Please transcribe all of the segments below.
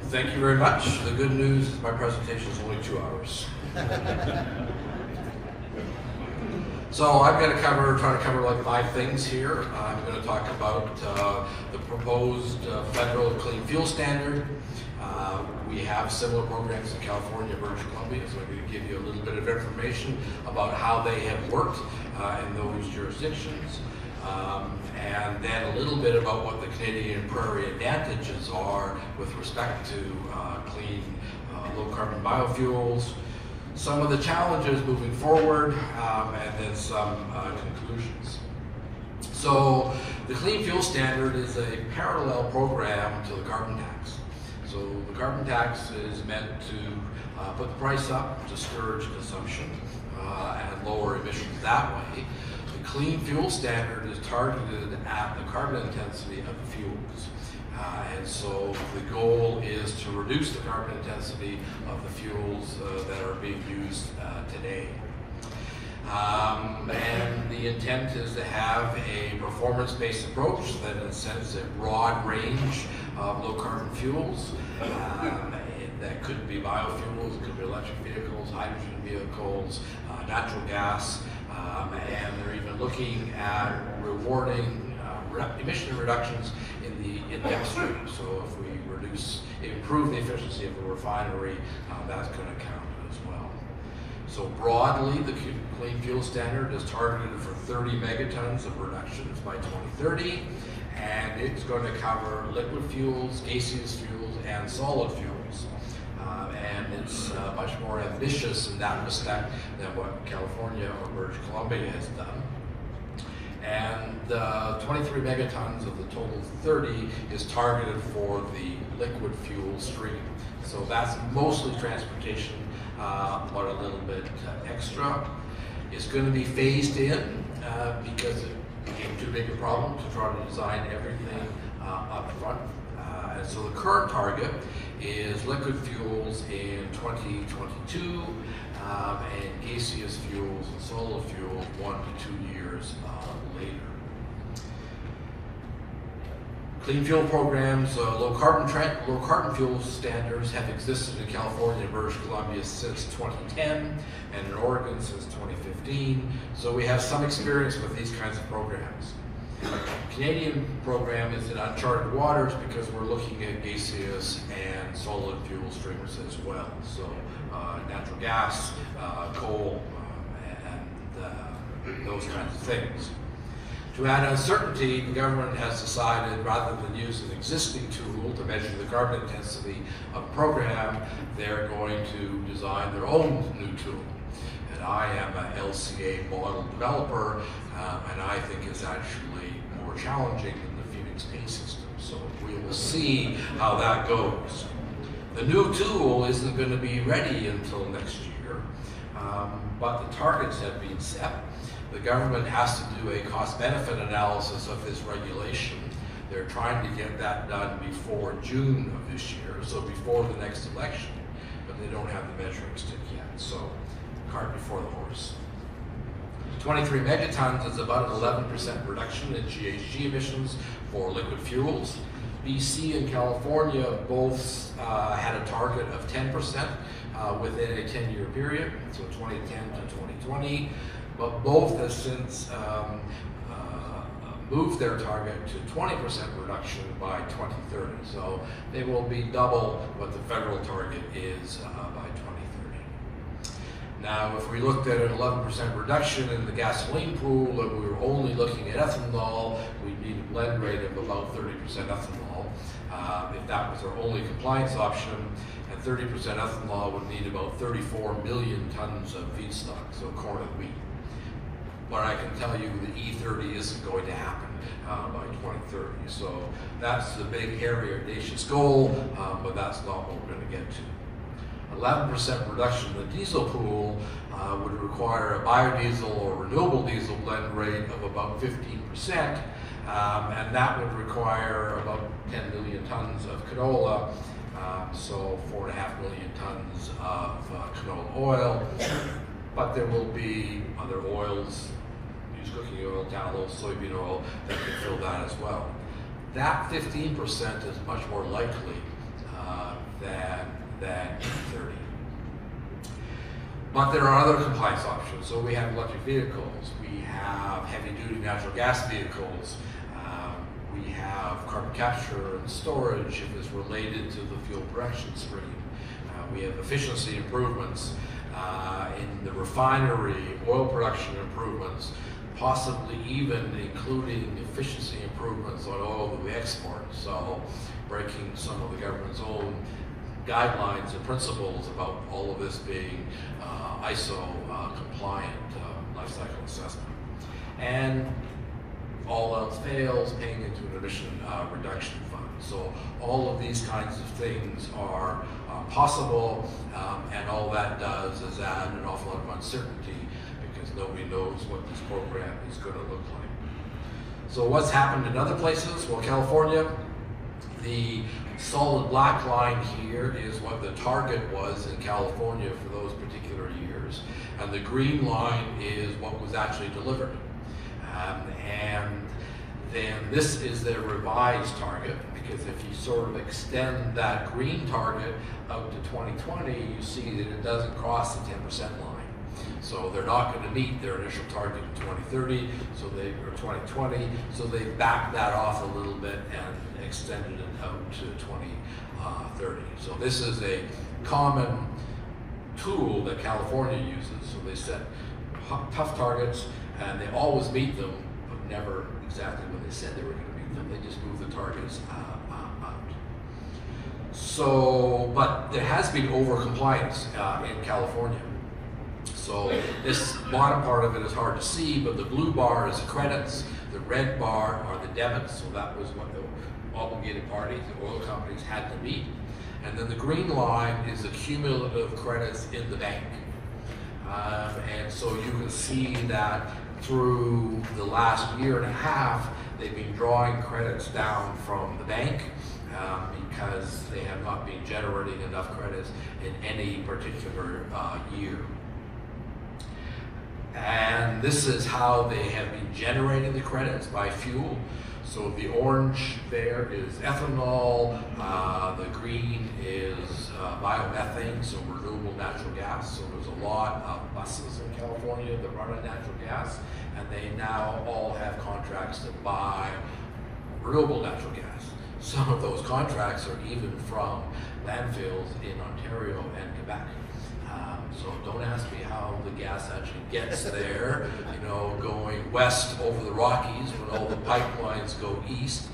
Thank you very much. The good news is my presentation is only 2 hours. So I'm going to try to cover like 5 things here. I'm going to talk about the proposed federal clean fuel standard. We have similar programs in California, British Columbia, so I'm going to give you a little bit of information about how they have worked in those jurisdictions. And then a little bit about what the Canadian Prairie advantages are with respect to clean, low-carbon biofuels, some of the challenges moving forward, and then some conclusions. So the Clean Fuel Standard is a parallel program to the carbon tax. So the carbon tax is meant to put the price up, discourage consumption, and lower emissions that way. The Clean Fuel Standard is targeted at the carbon intensity of the fuels. And so the goal is to reduce the carbon intensity of the fuels that are being used today. And the intent is to have a performance-based approach that incents a broad range of low-carbon fuels. That could be biofuels, it could be electric vehicles, hydrogen vehicles, natural gas, and they're even looking at rewarding emission reductions in the upstream. So if we improve the efficiency of the refinery, that's going to count as well. So broadly, the Clean Fuel Standard is targeted for 30 megatons of reductions by 2030, and it's going to cover liquid fuels, gaseous fuels, and solid fuels. And it's much more ambitious in that respect than what California or British Columbia has done. And 23 megatons of the total 30 is targeted for the liquid fuel stream. So that's mostly transportation, but a little bit extra. It's going to be phased in because it became too big a problem to try to design everything up front. And so the current target is liquid fuels in 2022 and gaseous fuels and solid fuels 1 to 2 years later. Clean fuel programs, low carbon fuel standards have existed in California and British Columbia since 2010 and in Oregon since 2015. So we have some experience with these kinds of programs. The Canadian program is in uncharted waters because we're looking at gaseous and solid fuel streamers as well. So natural gas, coal, and those kinds of things. To add uncertainty, the government has decided rather than use an existing tool to measure the carbon intensity of a program, they're going to design their own new tool. And I am an LCA model developer, and I think it's actually more challenging than the Phoenix pay system. So we will see how that goes. The new tool isn't going to be ready until next year, but the targets have been set. The government has to do a cost-benefit analysis of this regulation. They're trying to get that done before June of this year, so before the next election, but they don't have the measuring stick yet, so cart before the horse. 23 megatons is about an 11% reduction in GHG emissions for liquid fuels. BC and California both had a target of 10% within a 10-year period, so 2010 to 2020. But both have since moved their target to 20% reduction by 2030. So they will be double what the federal target is by 2030. Now, if we looked at an 11% reduction in the gasoline pool and we were only looking at ethanol, we'd need a blend rate of about 30% ethanol. If that was our only compliance option, and 30% ethanol would need about 34 million tons of feedstock, so corn and wheat. But I can tell you the E30 isn't going to happen by 2030. So that's the big, hairy, audacious goal, but that's not what we're going to get to. 11% reduction in the diesel pool would require a biodiesel or renewable diesel blend rate of about 15%, and that would require about 10 million tons of canola, so 4.5 million tons of canola oil. But there will be other oils, used cooking oil, tallow, soybean oil, that can fill that as well. That 15% is much more likely than 30. But there are other compliance options. So we have electric vehicles, we have heavy-duty natural gas vehicles, we have carbon capture and storage if it's related to the fuel production stream. We have efficiency improvements in the refinery, oil production improvements, possibly even including efficiency improvements on oil that we export. So breaking some of the government's own guidelines and principles about all of this being ISO compliant life cycle assessment. And all else fails, paying into an emission reduction fund. So all of these kinds of things are possible, and all that does is add an awful lot of uncertainty because nobody knows what this program is going to look like. So what's happened in other places? Well, California, the solid black line here is what the target was in California for those particular years, and the green line is what was actually delivered. And then this is their revised target, because if you sort of extend that green target out to 2020, you see that it doesn't cross the 10% line. So they're not going to meet their initial target in 2030, or 2020, so they backed that off a little bit and extended it out to 2030. So this is a common tool that California uses. So they set tough targets, and they always meet them, but never exactly when they said they were going to meet them. They just move the targets out. So, but there has been over-compliance in California. So this bottom part of it is hard to see, but the blue bar is the credits, the red bar are the debits, so that was what the obligated parties, the oil companies, had to meet. And then the green line is the cumulative credits in the bank. And so you can see that through the last year and a half, they've been drawing credits down from the bank because they have not been generating enough credits in any particular year. And this is how they have been generating the credits by fuel. So the orange there is ethanol, the green is biomethane, so renewable natural gas. So there's a lot of buses in California that run on natural gas, and they now all have contracts to buy renewable natural gas. Some of those contracts are even from landfills in Ontario and Quebec. So don't ask me how the gas actually gets there, going west over the Rockies when all the pipelines go east,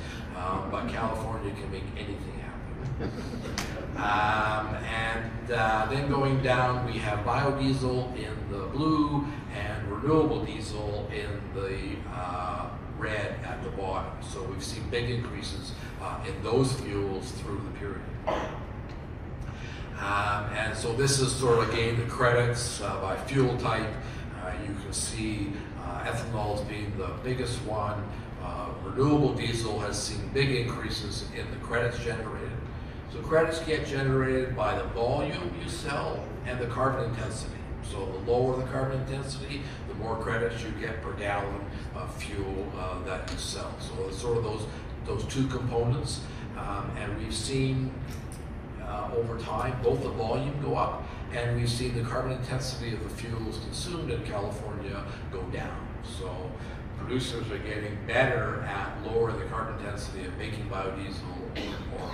but California can make anything happen. Then going down, we have biodiesel in the blue and renewable diesel in the red at the bottom. So we've seen big increases in those fuels through the period. And so this is sort of, again, the credits by fuel type. You can see ethanol as being the biggest one. Renewable diesel has seen big increases in the credits generated. So credits get generated by the volume you sell and the carbon intensity. So the lower the carbon intensity, the more credits you get per gallon of fuel that you sell. So it's sort of those two components. And we've seen over time, both the volume go up, and we've seen the carbon intensity of the fuels consumed in California go down. So producers are getting better at lowering the carbon intensity of making biodiesel or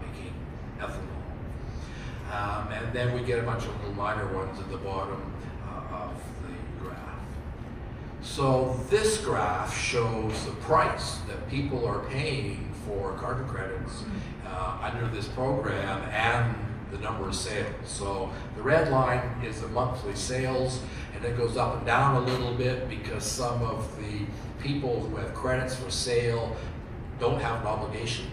making ethanol. And then we get a bunch of little minor ones at the bottom of the graph. So this graph shows the price that people are paying for carbon credits under this program and the number of sales. So the red line is the monthly sales, and it goes up and down a little bit because some of the people who have credits for sale don't have an obligation.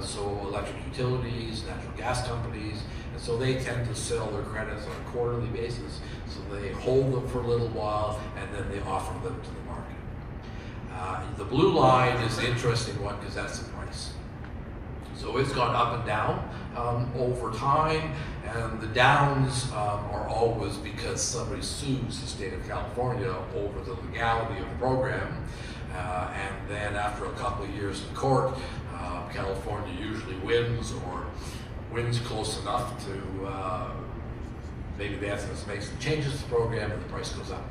So electric utilities, natural gas companies, and so they tend to sell their credits on a quarterly basis. So they hold them for a little while and then they offer them to the market. The blue line is the interesting one because that's the price. So it's gone up and down over time, and the downs are always because somebody sues the state of California over the legality of the program, and then after a couple of years in court, California usually wins or wins close enough to maybe they have to make some changes to the program and the price goes up.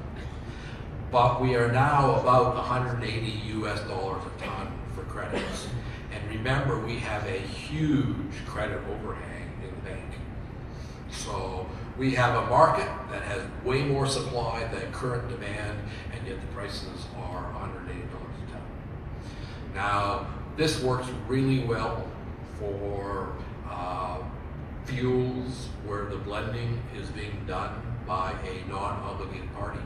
But we are now about 180 US dollars a ton for credits. And remember, we have a huge credit overhang in the bank. So we have a market that has way more supply than current demand, and yet the prices are $180 a ton. Now, this works really well for fuels where the blending is being done by a non-obligated party.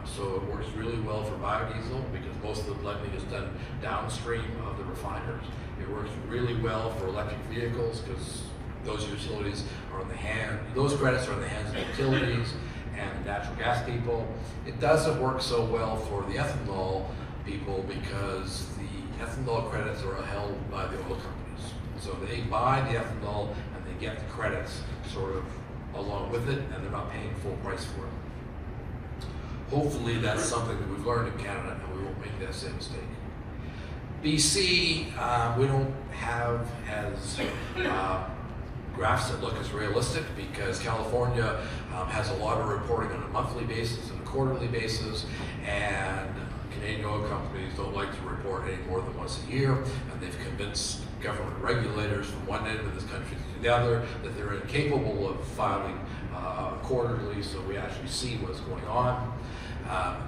So it works really well for biodiesel because most of the blending is done downstream of the refiners. It works really well for electric vehicles because those utilities are in the hand, those credits are in the hands of utilities and the natural gas people. It doesn't work so well for the ethanol people because the ethanol credits are held by the oil companies. So they buy the ethanol and they get the credits sort of along with it, and they're not paying full price for it. Hopefully that's something that we've learned in Canada and we won't make that same mistake. BC, we don't have as graphs that look as realistic because California has a lot of reporting on a monthly basis and a quarterly basis, and Canadian oil companies don't like to report any more than once a year, and they've convinced government regulators from one end of this country to the other that they're incapable of filing quarterly, so we actually see what's going on.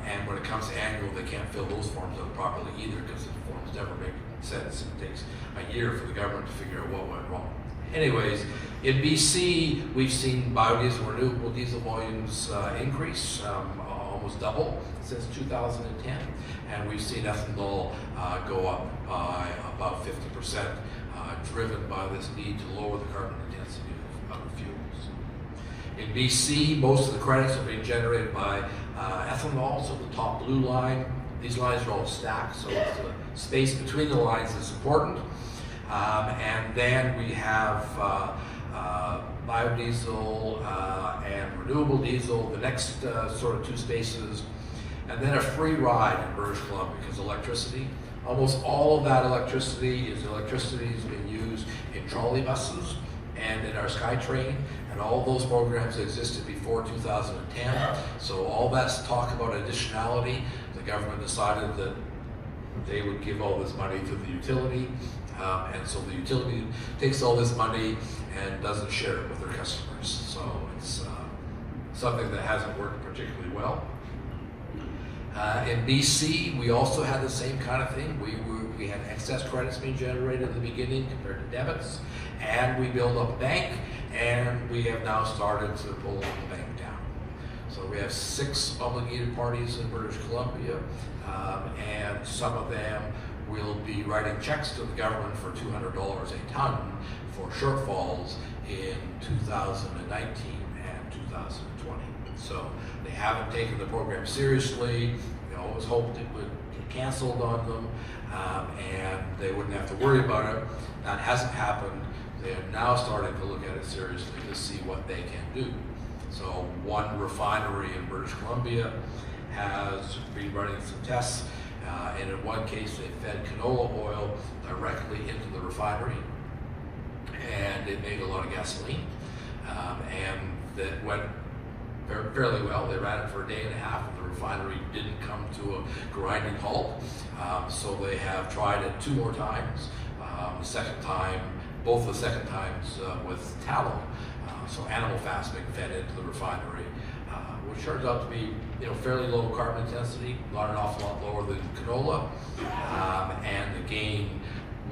And when it comes to annual, they can't fill those forms out properly either because the forms never make sense. It takes a year for the government to figure out what went wrong. Anyways, in BC, we've seen biodiesel renewable diesel volumes increase, almost double since 2010, and we've seen ethanol go up by about 50%, driven by this need to lower the carbon intensity of the fuels. In BC, most of the credits are being generated by ethanol, so the top blue line, these lines are all stacked, so it's the space between the lines that's important. And then we have biodiesel and renewable diesel, the next sort of two spaces, and then a free ride in British Columbia because electricity. Almost all of that electricity is being used in trolley buses and in our SkyTrain, and all those programs existed before 2010. So all that's talk about additionality. The government decided that they would give all this money to the utility, and so the utility takes all this money and doesn't share it with their customers. So it's something that hasn't worked particularly well. In BC, we also had the same kind of thing. We had excess credits being generated in the beginning compared to debits, and we built up a bank, and we have now started to pull the bank down. So we have 6 obligated parties in British Columbia, and some of them will be writing checks to the government for $200 a ton for shortfalls in 2019 and 2020. So they haven't taken the program seriously. They always hoped it would get canceled on them, and they wouldn't have to worry about it. That hasn't happened. They are now starting to look at it seriously to see what they can do. So one refinery in British Columbia has been running some tests, and in one case they fed canola oil directly into the refinery, and it made a lot of gasoline, and that went fairly well. They ran it for a day and a half, and the refinery didn't come to a grinding halt. So they have tried it 2 more times. The second time, both the second times with tallow, so animal fats being fed into the refinery, which turns out to be fairly low carbon intensity, not an awful lot lower than canola, and again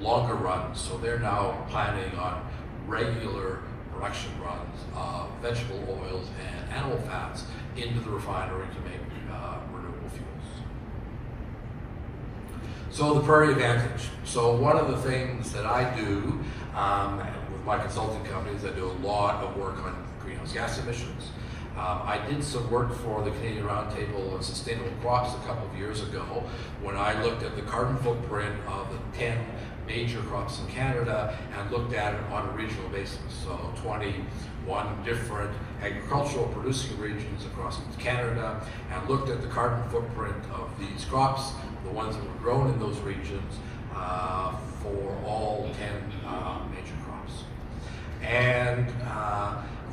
longer runs. So they're now planning on regular production runs of vegetable oils and animal fats into the refinery to make renewable fuels. So the Prairie Advantage. So one of the things that I do with my consulting companies, I do a lot of work on greenhouse gas emissions. I did some work for the Canadian Roundtable on Sustainable Crops a couple of years ago when I looked at the carbon footprint of the 10 major crops in Canada and looked at it on a regional basis. So 21 different agricultural producing regions across Canada, and looked at the carbon footprint of these crops, the ones that were grown in those regions, for all 10 major crops. And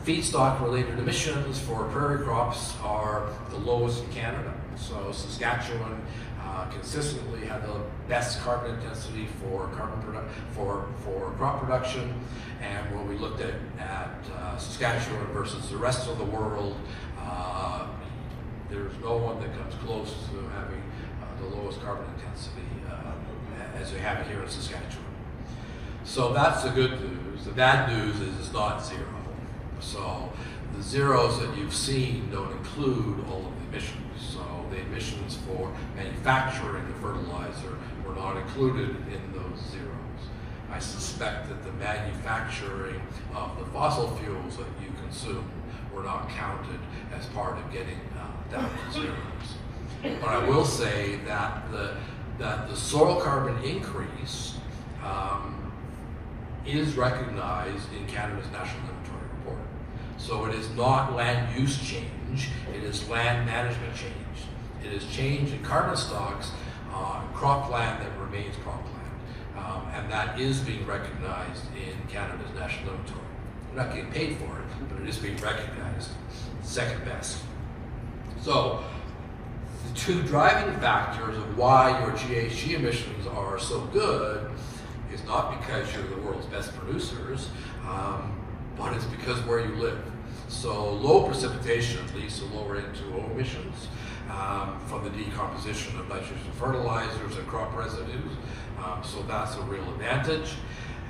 feedstock-related emissions for prairie crops are the lowest in Canada. So Saskatchewan consistently had the best carbon intensity for crop production. And when we looked at Saskatchewan versus the rest of the world, there's no one that comes close to having the lowest carbon intensity as we have here in Saskatchewan. So that's the good news. The bad news is it's not zero. So the zeros that you've seen don't include all of the emissions. So the emissions for manufacturing the fertilizer were not included in those zeros. I suspect that the manufacturing of the fossil fuels that you consume were not counted as part of getting down to zeros. But I will say that the soil carbon increase is recognized in Canada's National Inventory Report. So it is not land use change, it is land management change. It is change in carbon stocks on cropland that remains cropland. And that is being recognized in Canada's National Inventory. We're not getting paid for it, but it is being recognized. Second best. So the two driving factors of why your GHG emissions are so good is not because you're the world's best producers, but it's because where you live. So low precipitation leads to lower N2O emissions from the decomposition of nitrogen fertilizers and crop residues. So that's a real advantage.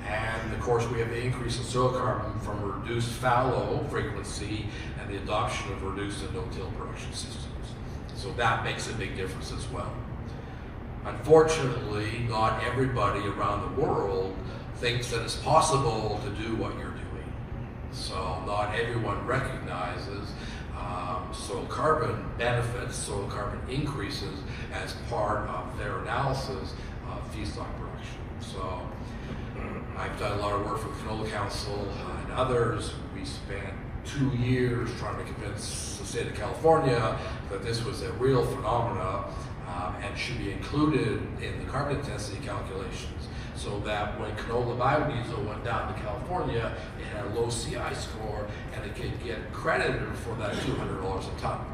And of course we have the increase in soil carbon from reduced fallow frequency and the adoption of reduced and no-till production systems. So that makes a big difference as well. Unfortunately, not everybody around the world thinks that it's possible to do what you're doing. So not everyone recognizes soil carbon benefits, soil carbon increases as part of their analysis of feedstock production. So I've done a lot of work for the Canola Council and others. We spent 2 years trying to convince the state of California that this was a real phenomena and should be included in the carbon intensity calculations, so that when canola biodiesel went down to California, it had a low CI score and it could get credited for that $200 a ton.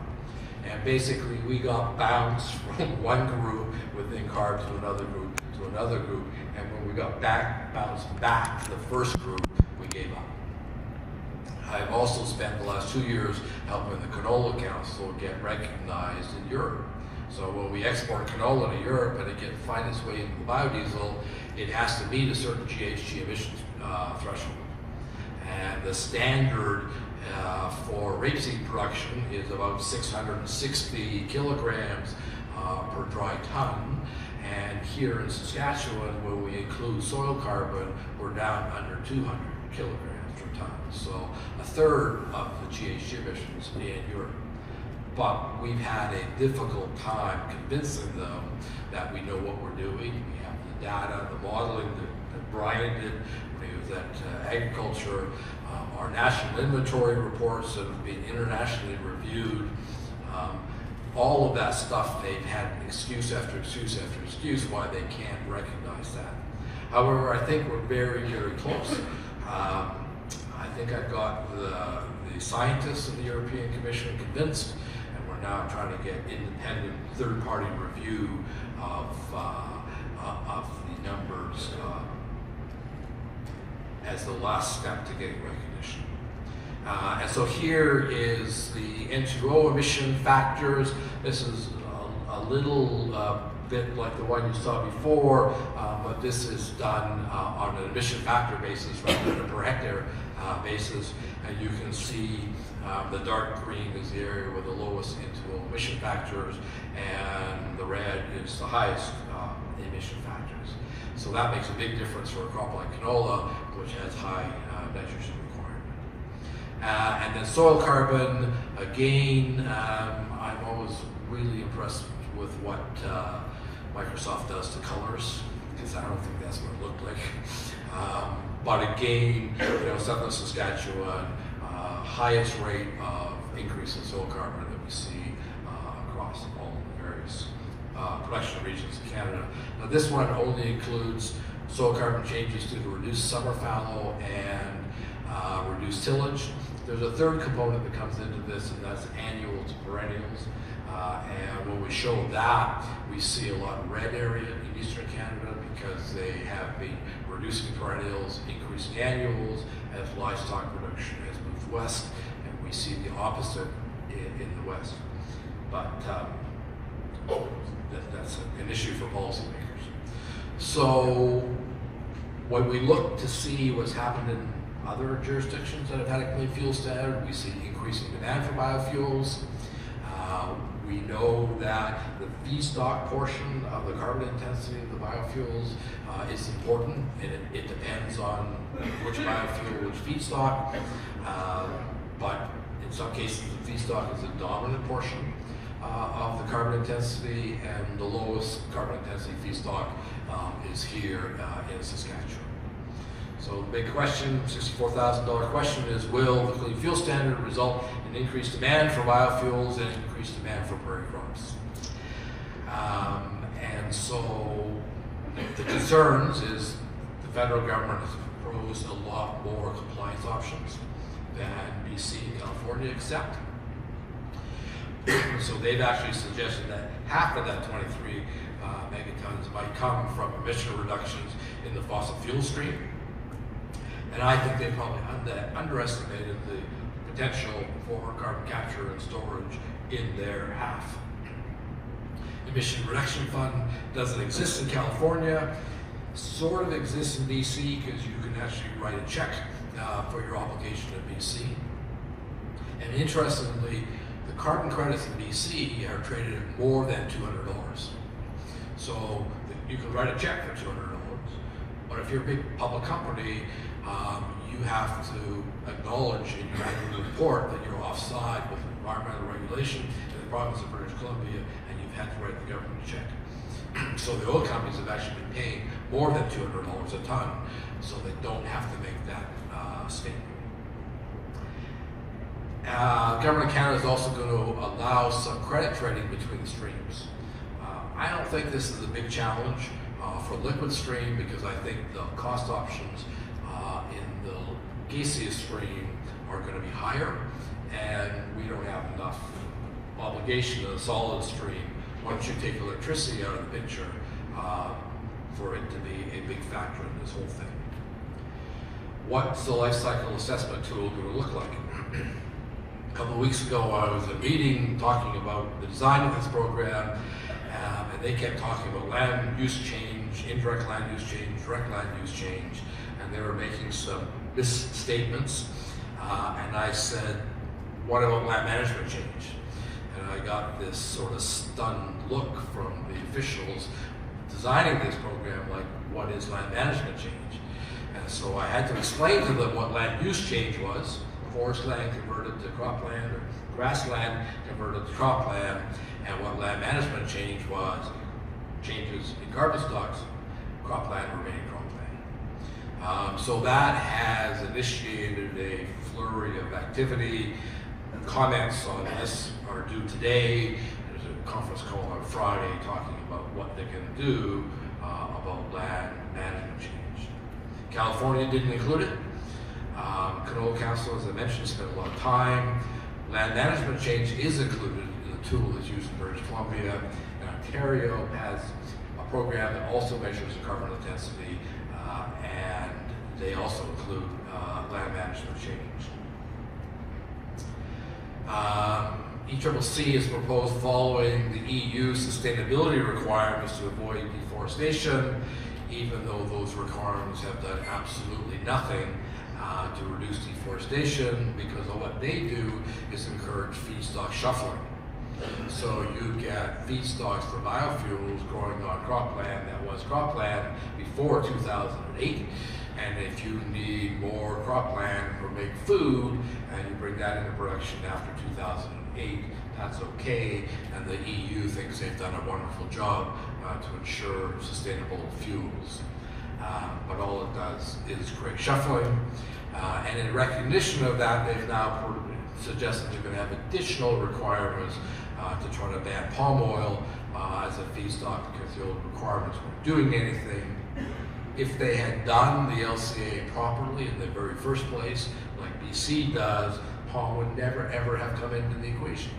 And basically we got bounced from one group within CARB to another group to another group, and when we got bounced back to the first group, we gave up. I've also spent the last 2 years helping the Canola Council get recognized in Europe. So when we export canola to Europe and it can find its way into the biodiesel, it has to meet a certain GHG emissions threshold. And the standard for rapeseed production is about 660 kilograms per dry ton. And here in Saskatchewan, when we include soil carbon, we're down under 200 kilograms per ton. So a third of the GHG emissions in Europe. But we've had a difficult time convincing them that we know what we're doing. We have the data, the modeling that Brian did when he was at agriculture, our national inventory reports that have been internationally reviewed. All of that stuff, they've had excuse after excuse after excuse why they can't recognize that. However, I think we're very, very close. I think I've got the scientists of the European Commission convinced, and we're now trying to get independent third-party review of the numbers as the last step to getting recognition. And so here is the N2O emission factors. This is a little bit like the one you saw before, but this is done on an emission factor basis rather than a per hectare basis. And you can see the dark green is the area with the lowest N2O emission factors, and the red is the highest emission factors. So that makes a big difference for a crop like canola, which has high nitrogen requirement. And then soil carbon, again, I'm always really impressed with what Microsoft does to colors, because I don't think that's what it looked like. But again, Southern Saskatchewan, highest rate of increase in soil carbon that we see across all the various production regions in Canada. Now this one only includes soil carbon changes due to reduced summer fallow and reduced tillage. There's a third component that comes into this, and that's annual to perennials. And when we show that, we see a lot of red area in eastern Canada because they have been reducing perennials, increasing annuals as livestock production has moved west, and we see the opposite in the west. But that's an issue for policymakers. So when we look to see what's happened in other jurisdictions that have had a clean fuel standard, we see increasing demand for biofuels. We know that the feedstock portion of the carbon intensity of the biofuels is important, and it depends on which biofuel, which feedstock. But in some cases, the feedstock is a dominant portion of the carbon intensity, and the lowest carbon intensity feedstock is here in Saskatchewan. So the big question, $64,000 question is, will the clean fuel standard result in increased demand for biofuels and increased demand for prairie crops? And so the concerns is the federal government has proposed a lot more compliance options than BC and California accept. So they've actually suggested that half of that 23 megatons might come from emission reductions in the fossil fuel stream. And I think they probably underestimated the potential for carbon capture and storage in their half. Emission reduction fund doesn't exist in California, sort of exists in BC because you can actually write a check for your obligation in BC. And interestingly, the carbon credits in BC are traded at more than $200. So you can write a check for $200. But if you're a big public company, you have to acknowledge in your annual report that you're offside with environmental regulation in the province of British Columbia, and you've had to write the government a check. So the oil companies have actually been paying more than $200 a ton, so they don't have to make that statement. Government of Canada is also going to allow some credit trading between the streams. I don't think this is a big challenge for liquid stream because I think the cost options in the gaseous stream are going to be higher, and we don't have enough obligation in the solid stream once you take electricity out of the picture for it to be a big factor in this whole thing. What's the life cycle assessment tool going to look like? A couple of weeks ago I was at a meeting talking about the design of this program, and they kept talking about land use change, indirect land use change, direct land use change, and they were making some misstatements. And I said, what about land management change? And I got this sort of stunned look from the officials designing this program, like, what is land management change? And so I had to explain to them what land use change was, forest land converted to cropland, or grassland converted to cropland, and what land management change was, changes in carbon stocks, cropland remaining cropland. So that has initiated a flurry of activity. Comments on this are due today. There's a conference call on Friday talking about what they can do about land management change. California didn't include it. Canola Council, as I mentioned, spent a lot of time. Land management change is included in the tool that's used in British Columbia. And Ontario has a program that also measures the carbon intensity, and they also include land management change. ECCC is proposed following the EU sustainability requirements to avoid deforestation, even though those requirements have done absolutely nothing to reduce deforestation, because of what they do is encourage feedstock shuffling. So you get feedstocks for biofuels growing on cropland that was cropland before 2008, and if you need more cropland for make food and you bring that into production after 2008, that's okay, and the EU thinks they've done a wonderful job to ensure sustainable fuels. But all it does is create shuffling, and in recognition of that, they've now suggested they're going to have additional requirements to try to ban palm oil as a feedstock, because the old requirements weren't doing anything. if they had done the LCA properly in the very first place, like BC does, POM would never ever have come into the equation,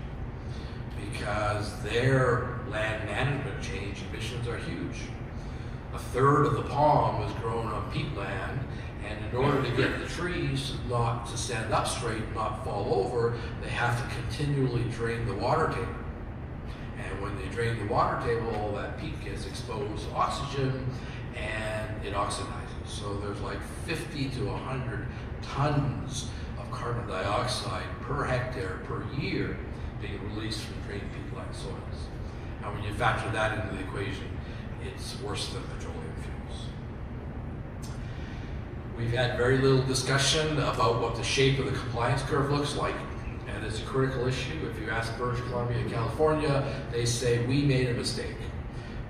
because their land management change emissions are huge. A third of the POM is grown on peat land, and in order to get the trees not to stand up straight, not fall over, they have to continually drain the water table. And when they drain the water table, all that peat gets exposed to oxygen and it oxidizes. So there's like 50 to 100 tons of carbon dioxide per hectare per year being released from drained peat-like soils. And when you factor that into the equation, it's worse than petroleum fuels. We've had very little discussion about what the shape of the compliance curve looks like, and it's a critical issue. If you ask British Columbia, California, they say we made a mistake.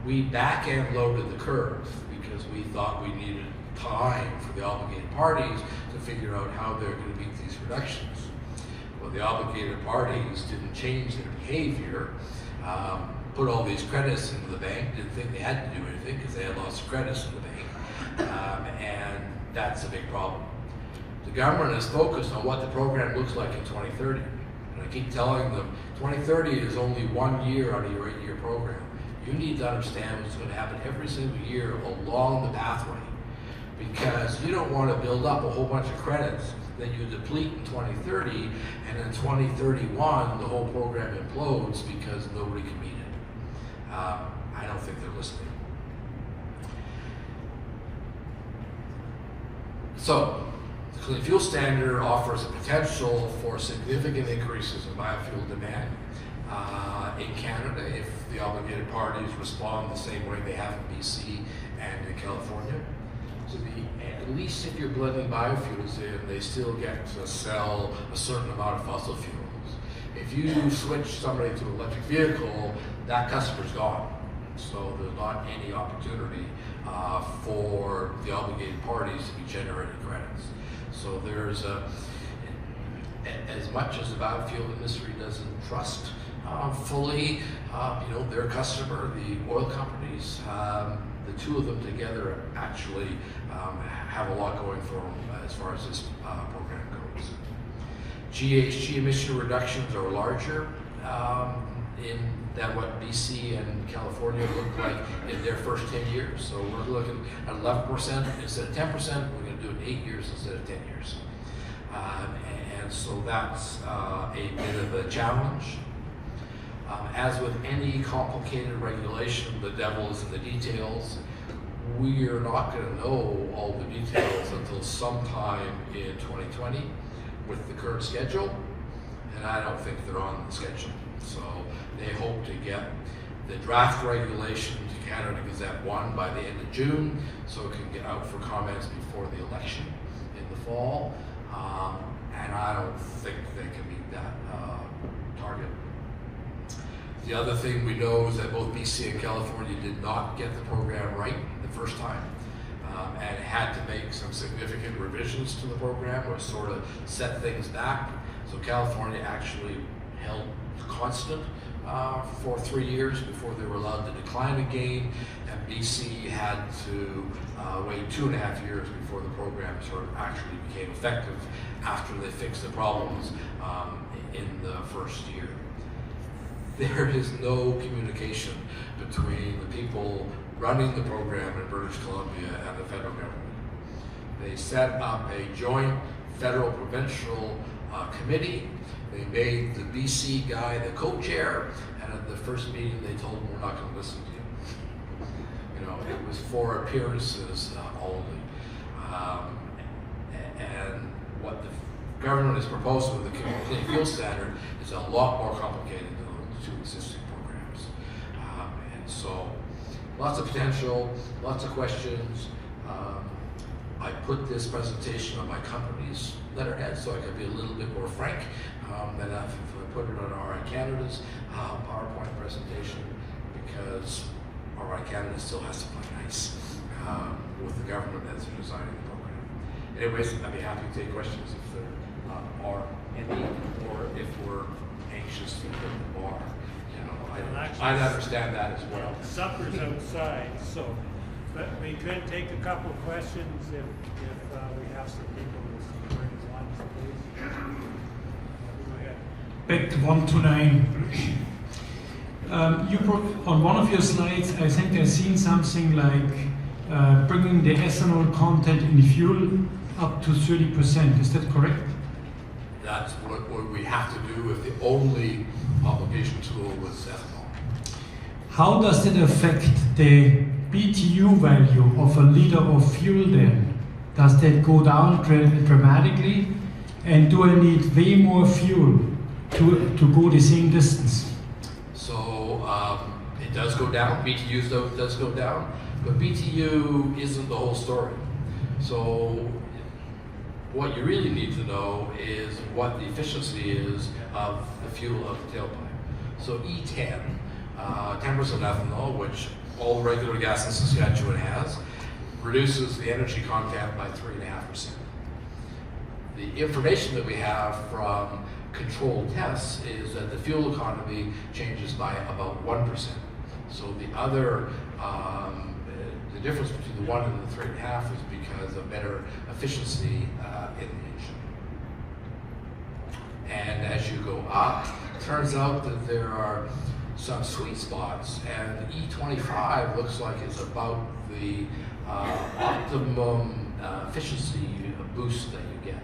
We back-end loaded the curve because we thought we needed time for the obligated parties to figure out how they're going to meet these reductions. Well, the obligated parties didn't change their behavior, put all these credits into the bank, didn't think they had to do anything because they had lots of credits in the bank, and that's a big problem. The government is focused on what the program looks like in 2030, and I keep telling them 2030 is only 1 year out of your 8-year program. You need to understand what's going to happen every single year along the pathway, because you don't want to build up a whole bunch of credits that you deplete in 2030, and in 2031 the whole program implodes because nobody can meet it. I don't think they're listening. So, the Clean Fuel Standard offers a potential for significant increases in biofuel demand in Canada if the obligated parties respond the same way they have in BC and in California. So at least if you're blending biofuels in, they still get to sell a certain amount of fossil fuels. If you switch somebody to an electric vehicle, that customer's gone. So there's not any opportunity for the obligated parties to be generating credits. So there's as much as the biofuel industry doesn't trust fully, their customer, the oil companies, the two of them together actually have a lot going for them as far as this program goes. GHG emission reductions are larger than what BC and California looked like in their first 10 years. So we're looking at 11% instead of 10%. We're going to do it in 8 years instead of 10 years. And so that's a bit of a challenge. As with any complicated regulation, the devil is in the details. We are not going to know all the details until sometime in 2020 with the current schedule, and I don't think they're on the schedule. So they hope to get the draft regulation to Canada Gazette 1 by the end of June, so it can get out for comments before the election in the fall, and I don't think they can meet that target. The other thing we know is that both BC and California did not get the program right the first time, and had to make some significant revisions to the program or sort of set things back. So California actually held constant for 3 years before they were allowed to decline again, and BC had to wait 2.5 years before the program sort of actually became effective after they fixed the problems in the first year. There is no communication between the people running the program in British Columbia and the federal government. They set up a joint federal-provincial committee. They made the BC guy the co-chair, and at the first meeting they told him, we're not going to listen to you. It was for appearances only. And what the government is proposing with the Clean Fuel Standard is a lot more complicated than the two existing programs. And so, lots of potential, lots of questions. I put this presentation on my company's letterhead so I could be a little bit more frank than if I put it on RI Canada's PowerPoint presentation, because RI Canada still has to play nice with the government as they're designing the program. Anyways, I'd be happy to take questions if there are any, or if we're anxious to hit the bar. I'd understand that as well. Supper's outside, so But we could take a couple of questions if we have some people with some burning lines, please. Go ahead. Back to 129. On one of your slides, I think I've seen something like bringing the ethanol content in fuel up to 30%. Is that correct? That's what we have to do if the only obligation tool was ethanol. How does that affect the BTU value of a liter of fuel then? Does that go down dramatically? And do I need way more fuel to go the same distance? So it does go down, BTU does go down, but BTU isn't the whole story. So what you really need to know is what the efficiency is of the fuel of the tailpipe. So E10, 10% ethanol, which all regular gas in Saskatchewan has, reduces the energy content by 3.5%. The information that we have from controlled tests is that the fuel economy changes by about 1%. So the other, the difference between the 1 and the 3.5 is because of better efficiency in the engine. And as you go up, it turns out that there are some sweet spots, and E25 looks like it's about the optimum efficiency boost that you get.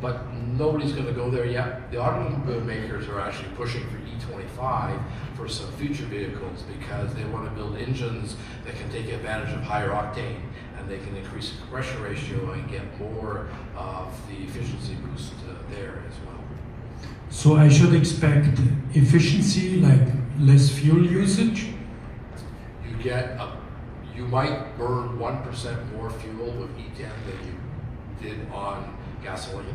But nobody's going to go there yet. The automobile makers are actually pushing for E25 for some future vehicles because they want to build engines that can take advantage of higher octane, and they can increase the compression ratio and get more of the efficiency boost there as well. So I should expect efficiency, like less fuel usage? You might burn 1% more fuel with E10 than you did on gasoline,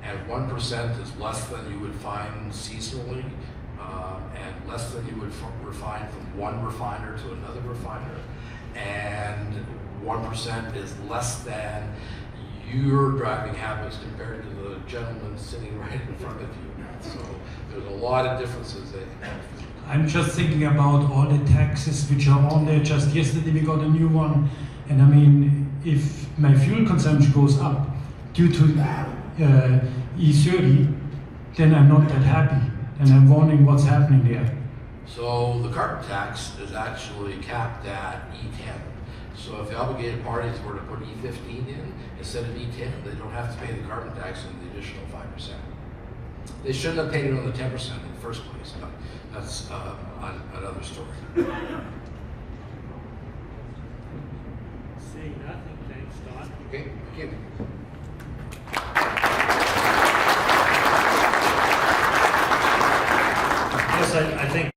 and 1% is less than you would find seasonally, and less than you would refine from one refiner to another refiner, and 1% is less than your driving habits compared to the gentleman sitting right in front of you. So there's a lot of differences that you have. I'm just thinking about all the taxes which are on there. Just yesterday we got a new one, and I mean, if my fuel consumption goes up due to E30, then I'm not that happy, and I'm wondering what's happening there. So the carbon tax is actually capped at E10. So if the obligated parties were to put E15 in instead of E10, they don't have to pay the carbon tax in the additional 5%. They shouldn't have paid it on the 10% in the first place, but that's another story. Seeing nothing, thanks, Don. Okay, thank you. Yes, I think